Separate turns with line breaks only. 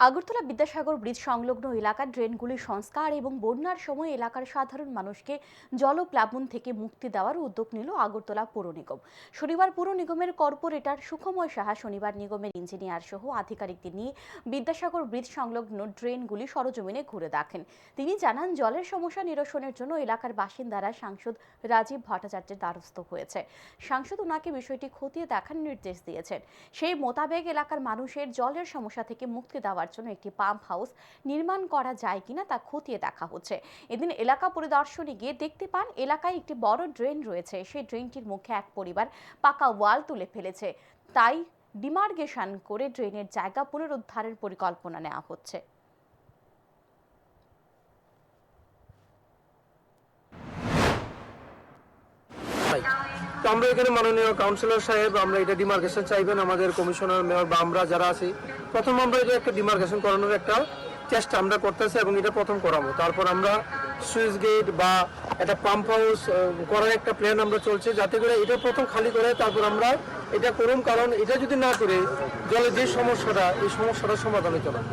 Agartala Vidyasagar bridge সংলগ্ন এলাকার ড্রেনগুলি সংস্কার এবং বন্যার সময় এলাকার সাধারণ মানুষকে জলপ্লাবন থেকে মুক্তি দেওয়ার উদ্যোগ নিল আগরতলা পৌর নিগম। শনিবার পৌর নিগমের কর্পোরেটর সুখময় সাহা শনিবার নিগমের ইঞ্জিনিয়ার সহ আধিকারিকদের নিয়ে বিদ্যাসাগর ব্রিজ সংলগ্ন ড্রেনগুলি সরজমিনে ঘুরে দেখেন। তিনি জানান, জলের সমস্যা নিরসনের জন্য এলাকার বাসিন্দারা সাংসদ রাজীব ভট্টাচার্যের দ্বারস্থ হয়েছে। সাংসদ ওনাকে বিষয়টি খতিয়ে দেখার নির্দেশ দিয়েছেন। সেই মোতাবেক এলাকার মানুষের জলের সমস্যা থেকে মুক্তি দেওয়ার জন্য একটি পাম্প হাউস নির্মাণ করা যায় কিনা তা খতিয়ে দেখা হচ্ছে। এদিন এলাকা পরিদর্শনে গিয়ে দেখতে পান এলাকায় একটি বড় ড্রেন রয়েছে। সেই ড্রেনটির মুখে এক পরিবার পাকা ওয়াল তুলে ফেলেছে, তাই ডিমার্গেশন করে ড্রেনের জায়গা পুনরুদ্ধারের পরিকল্পনা নেওয়া হচ্ছে।
তো আমরা এখানে মাননীয় কাউন্সিলর সাহেব আমরা এটা ডিমার্কেশন চাইবেন, আমাদের কমিশনার মেয়র বা আমরা যারা আছি প্রথম আমরা এটা একটা ডিমার্কেশন করানোর একটা চেষ্টা আমরা করতেছি এবং এটা প্রথম করাবো। তারপর আমরা সুইচ গেট বা একটা পাম্প হাউস করার একটা প্ল্যান আমরা চলছে, যাতে করে এটা প্রথম খালি করে তারপর আমরা এটা করুন, কারণ এটা যদি না করে জলের যে সমস্যাটা এই সমস্যাটার সমাধান হতে পারে।